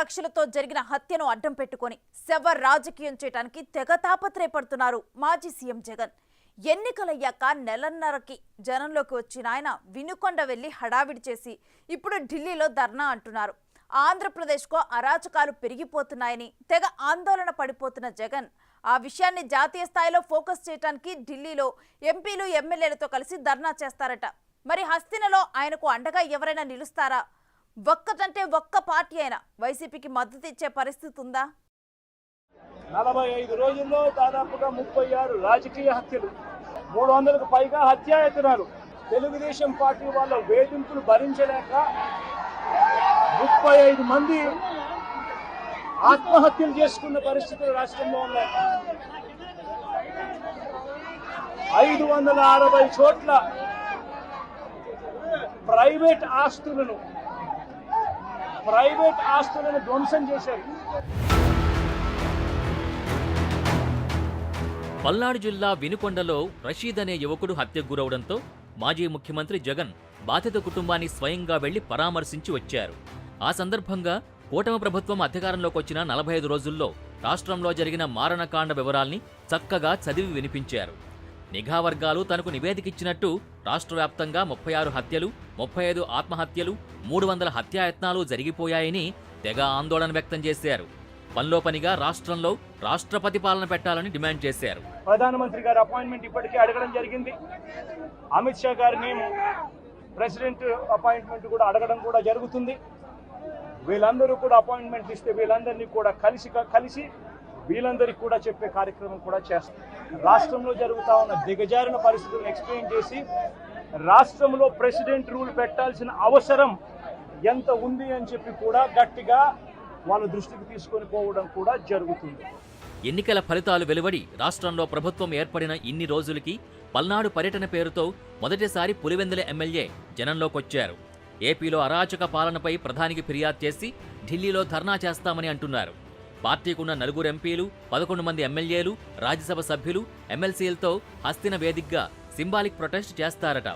కక్షలతో జరిగిన హత్యను అడ్డం పెట్టుకొని శవ రాజకీయం చేయడానికి తెగ తాపత్రయపడుతున్నారు మాజీ సీఎం జగన్. ఎన్నికలయ్యాక నెలన్నరకి జనంలోకి వచ్చిన ఆయన వినుకొండ వెళ్లి హడావిడి చేసి ఇప్పుడు ఢిల్లీలో ధర్నా అంటున్నారు. ఆంధ్రప్రదేశ్కు అరాచకాలు పెరిగిపోతున్నాయని తెగ ఆందోళన పడిపోతున్న జగన్ ఆ విషయాన్ని జాతీయ స్థాయిలో ఫోకస్ చేయడానికి ఢిల్లీలో ఎంపీలు ఎమ్మెల్యేలతో కలిసి ధర్నా చేస్తారట. మరి హస్తినలో ఆయనకు అండగా ఎవరైనా నిలుస్తారా? ఒక్కటంటే ఒక్క పార్టీ అయినా వైసీపీకి మద్దతు ఇచ్చే పరిస్థితి ఉందా? 45 రోజుల్లో దాదాపుగా 36 రాజకీయ హత్యలు, 300కు పైగా హత్యాయత్నాలు. తెలుగుదేశం పార్టీ వాళ్ళ వేధింపులు భరించలేక 35 మంది ఆత్మహత్యలు చేసుకున్న పరిస్థితులు రాష్ట్రంలో ఉన్నాయి. 560 చోట్ల ప్రైవేట్ ఆస్తులను ధ్వంసం చేశారు. పల్నాడు జిల్లా వినుకొండలో రషీద్ అనే యువకుడు హత్యకు గురవడంతో మాజీ ముఖ్యమంత్రి జగన్ బాధిత కుటుంబాన్ని స్వయంగా వెళ్లి పరామర్శించి వచ్చారు. ఆ సందర్భంగా కూటమి ప్రభుత్వం అధికారంలోకి వచ్చిన 45 రోజుల్లో రాష్ట్రంలో జరిగిన మారణకాండ వివరాల్ని చక్కగా చదివి వినిపించారు. నిఘా వర్గాలు తనకు నివేదికిచ్చినట్టు రాష్ట్ర వ్యాప్తంగా 36 హత్యలు, 35 ఆత్మహత్యలు, 300 హత్యాయత్నాలు జరిగిపోయాయని తెగ ఆందోళన వ్యక్తం చేశారు. పనిలో పనిగా రాష్ట్రంలో రాష్ట్రపతి పాలన పెట్టాలని డిమాండ్ చేశారు. ప్రధానమంత్రి గారి అపాయింట్మెంట్ ఇప్పటికే అడగడం జరిగింది. అమిత్ షా గారిని ప్రెసిడెంట్ అపాయింట్మెంట్ కూడా అడగడం కూడా జరుగుతుంది. వీళ్ళందరూ కూడా అపాయింట్మెంట్ ఇస్తే వీళ్ళందరినీ కూడా కలిసి వీళ్ళందరికీ కూడా చెప్పే కార్యక్రమం కూడా చేస్తారు. రాష్ట్రంలో జరుగుతా ఉన్న దిగజారిన పరిస్థితులను ఎక్స్ప్లెయిన్ చేసి రాష్ట్రంలో ప్రెసిడెంట్ రూల్ పెట్టాల్సిన అవసరం ఎంత ఉంది అని చెప్పి కూడా గట్టిగా వాళ్ళ దృష్టికి తీసుకొని పోవడం కూడా జరుగుతుంది. ఎన్నికల ఫలితాలు వెలువడి రాష్ట్రంలో ప్రభుత్వం ఏర్పడిన ఇన్ని రోజులకి పల్నాడు పర్యటన పేరుతో మొదటిసారి పులివెందుల ఎమ్మెల్యే జనంలోకొచ్చారు. ఏపీలో అరాచక పాలనపై ప్రధానికి ఫిర్యాదు చేసి ఢిల్లీలో ధర్నా చేస్తామని అంటున్నారు. పార్టీకున్న 4 ఎంపీలు, 11 మంది ఎమ్మెల్యేలు, రాజ్యసభ సభ్యులు, ఎమ్మెల్సీలతో హస్తిన వేదికగా సింబాలిక్ ప్రొటెస్ట్ చేస్తారట.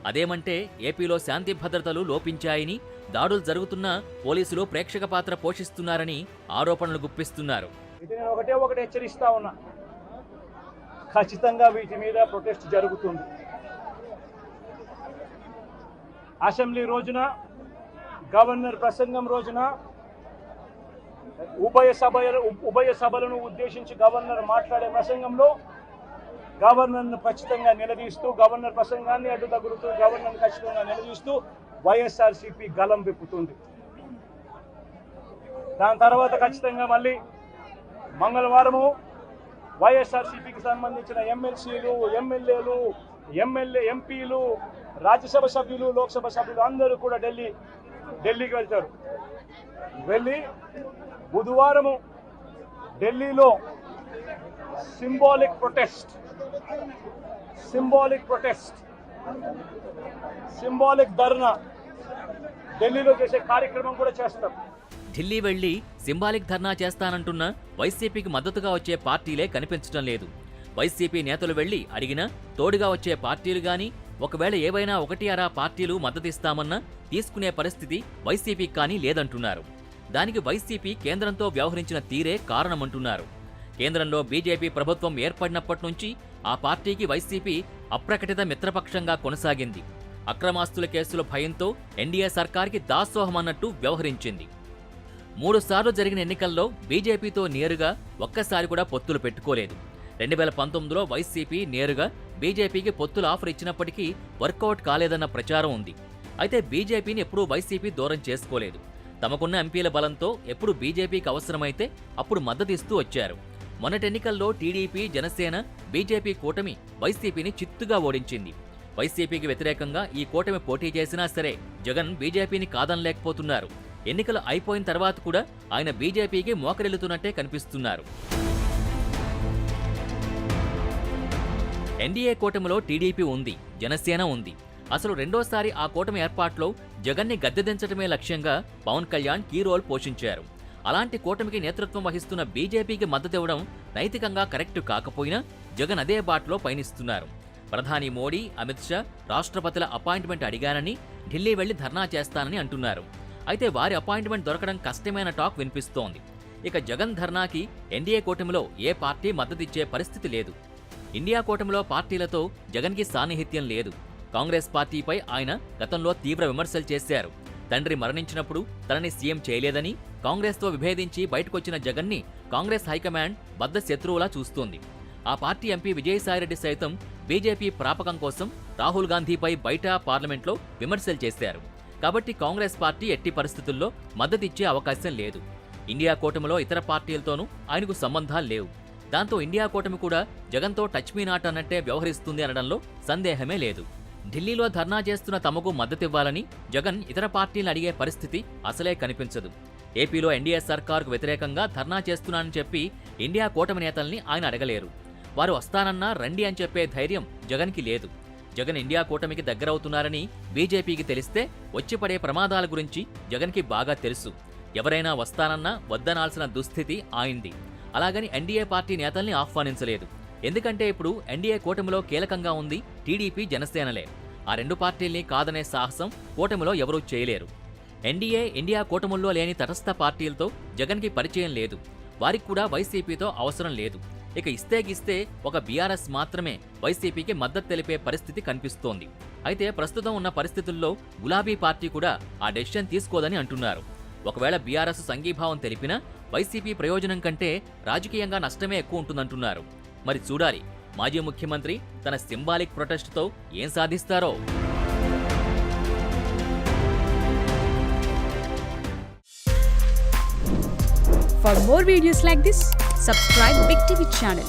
అదేమంటే ఏపీలో శాంతి భద్రతలు లోపించాయని, దాడులు జరుగుతున్నా పోలీసులు ప్రేక్షక పాత్ర పోషిస్తున్నారని ఆరోపణలు గుప్పిస్తున్నారు. ఇది నేను ఒకటే హెచ్చరిస్తా ఉన్నా, ఖచ్చితంగా వీటి మీద ప్రొటెస్ట్ జరుగుతుంది. అసెంబ్లీ రోజున, గవర్నర్ ప్రసంగం రోజున, ఉభయ సభలను ఉద్దేశించి గవర్నర్ మాట్లాడే ప్రసంగంలో గవర్నర్ను ఖచ్చితంగా నిలదీస్తూ, గవర్నర్ ప్రసంగాన్ని అడ్డు తగులుతూ, గవర్నర్ను ఖచ్చితంగా నిలదీస్తూ వైఎస్ఆర్సీపీ గలం విప్పుతుంది. దాని తర్వాత ఖచ్చితంగా మళ్ళీ మంగళవారము వైఎస్ఆర్సీపీకి సంబంధించిన ఎమ్మెల్సీలు, ఎమ్మెల్యేలు, ఎంపీలు, రాజ్యసభ సభ్యులు, లోక్సభ సభ్యులు అందరూ కూడా ఢిల్లీకి వెళ్తారు. వెళ్ళి బుధవారము ఢిల్లీలో సింబాలిక్ ధర్నా ఢిల్లీలో చేసే కార్యక్రమం కూడా చేస్తాం. ఢిల్లీ వెళ్లి సింబాలిక్ ధర్నా చేస్తానంటున్న వైసీపీకి మద్దతుగా వచ్చే పార్టీలే కనిపించడం లేదు. వైసీపీ నేతలు వెళ్లి అడిగినా తోడుగా వచ్చే పార్టీలు గాని, ఒకవేళ ఏవైనా 1-2 పార్టీలు మద్దతిస్తామన్నా తీసుకునే పరిస్థితి వైసీపీకి కానీ లేదంటున్నారు. దానికి వైసీపీ కేంద్రంతో వ్యవహరించిన తీరే కారణమంటున్నారు. కేంద్రంలో బీజేపీ ప్రభుత్వం ఏర్పడినప్పటి నుంచి ఆ పార్టీకి వైసీపీ అప్రకటిత మిత్రపక్షంగా కొనసాగింది. అక్రమాస్తుల కేసుల భయంతో ఎన్డీఏ సర్కార్కి దాసోహమన్నట్టు వ్యవహరించింది. 3 సార్లు జరిగిన ఎన్నికల్లో బీజేపీతో నేరుగా ఒక్కసారి కూడా పొత్తులు పెట్టుకోలేదు. 2019లో వైసీపీ నేరుగా బీజేపీకి పొత్తుల ఆఫర్ ఇచ్చినప్పటికీ వర్కౌట్ కాలేదన్న ప్రచారం ఉంది. అయితే బీజేపీని ఎప్పుడూ వైసీపీ దూరం చేసుకోలేదు. తమకున్న ఎంపీల బలంతో ఎప్పుడు బీజేపీకి అవసరమైతే అప్పుడు మద్దతిస్తూ వచ్చారు. మొన్నటి ఎన్నికల్లో టీడీపీ, జనసేన, బీజేపీ కూటమి వైసీపీని చిత్తుగా ఓడించింది. వైసీపీకి వ్యతిరేకంగా ఈ కూటమి పోటీ చేసినా సరే జగన్ బీజేపీని కాదనలేకపోతున్నారు. ఎన్నికలు అయిపోయిన తర్వాత కూడా ఆయన బీజేపీకి మోకరిల్లుతున్నట్టే కనిపిస్తున్నారు. ఎన్డీఏ కూటమిలో టీడీపీ ఉంది, జనసేన ఉంది. అసలు రెండోసారి ఆ కూటమి ఏర్పాట్లో జగన్ని గద్దెదించడమే లక్ష్యంగా పవన్ కళ్యాణ్ కీ రోల్ పోషించారు. అలాంటి కూటమికి నేతృత్వం వహిస్తున్న బీజేపీకి మద్దతివ్వడం నైతికంగా కరెక్టు కాకపోయినా జగన్ అదే బాటలో పయనిస్తున్నారు. ప్రధాని మోడీ, అమిత్ షా రాష్ట్రపతుల అపాయింట్మెంట్ అడిగానని ఢిల్లీ వెళ్లి ధర్నా చేస్తానని అంటున్నారు. అయితే వారి అపాయింట్మెంట్ దొరకడం కష్టమైన టాక్ వినిపిస్తోంది. ఇక జగన్ ధర్నాకి ఎన్డీఏ కూటమిలో ఏ పార్టీ మద్దతిచ్చే పరిస్థితి లేదు. ఇండియా కూటమిలో పార్టీలతో జగన్కి సాన్నిహిత్యం లేదు. కాంగ్రెస్ పార్టీపై ఆయన గతంలో తీవ్ర విమర్శలు చేశారు. తండ్రి మరణించినప్పుడు తనని సీఎం చేయలేదని, కాంగ్రెస్తో విభేదించి బయటకొచ్చిన జగన్ని కాంగ్రెస్ హైకమాండ్ బద్ద శత్రువులా చూస్తోంది. ఆ పార్టీ ఎంపీ విజయసాయిరెడ్డి సైతం బీజేపీ ప్రాపకం కోసం రాహుల్ గాంధీపై బయట పార్లమెంట్లో విమర్శలు చేశారు. కాబట్టి కాంగ్రెస్ పార్టీ ఎట్టి పరిస్థితుల్లో మద్దతిచ్చే అవకాశం లేదు. ఇండియా కూటమిలో ఇతర పార్టీలతోనూ ఆయనకు సంబంధాలు లేవు. దాంతో ఇండియా కూటమి కూడా జగన్తో టచ్ మీ నాట్ అన్నట్టే వ్యవహరిస్తుంది అనడంలో సందేహమే లేదు. ఢిల్లీలో ధర్నా చేస్తున్న తమకు మద్దతివ్వాలని జగన్ ఇతర పార్టీలను అడిగే పరిస్థితి అసలే కనిపించదు. ఏపీలో ఎన్డీఏ సర్కారుకు వ్యతిరేకంగా ధర్నా చేస్తున్నానని చెప్పి ఇండియా కూటమి నేతల్ని ఆయన అడగలేరు. వారు వస్తానన్నా రండి అని చెప్పే ధైర్యం జగన్కి లేదు. జగన్ ఇండియా కూటమికి దగ్గరవుతున్నారని బీజేపీకి తెలిస్తే వచ్చిపడే ప్రమాదాల గురించి జగన్కి బాగా తెలుసు. ఎవరైనా వస్తానన్నా వద్దనాల్సిన దుస్థితి ఆయింది. అలాగని ఎన్డీఏ పార్టీ నేతల్ని ఆహ్వానించలేదు. ఎందుకంటే ఇప్పుడు ఎన్డీఏ కూటమిలో కీలకంగా ఉంది టీడీపీ, జనసేనలే. ఆ రెండు పార్టీల్ని కాదనే సాహసం కూటమిలో ఎవరూ చేయలేరు. ఎన్డీఏ, ఇండియా కూటముల్లో లేని తటస్థ పార్టీలతో జగన్కి పరిచయం లేదు. వారికి కూడా వైసీపీతో అవసరం లేదు. ఇక ఇస్తే గిస్తే ఒక బీఆర్ఎస్ మాత్రమే వైసీపీకి మద్దతు తెలిపే పరిస్థితి కనిపిస్తోంది. అయితే ప్రస్తుతం ఉన్న పరిస్థితుల్లో గులాబీ పార్టీ కూడా ఆ డెసిషన్ తీసుకోదని అంటున్నారు. ఒకవేళ బీఆర్ఎస్ సంఘీభావం తెలిపినా వైసీపీ ప్రయోజనం కంటే రాజకీయంగా నష్టమే ఎక్కువ ఉంటుందంటున్నారు. మరి చూడాలి మాజీ ముఖ్యమంత్రి తన సింబాలిక్ ప్రొటెస్ట్తో ఏం సాధిస్తారో. For more videos like this, subscribe Big TV channel.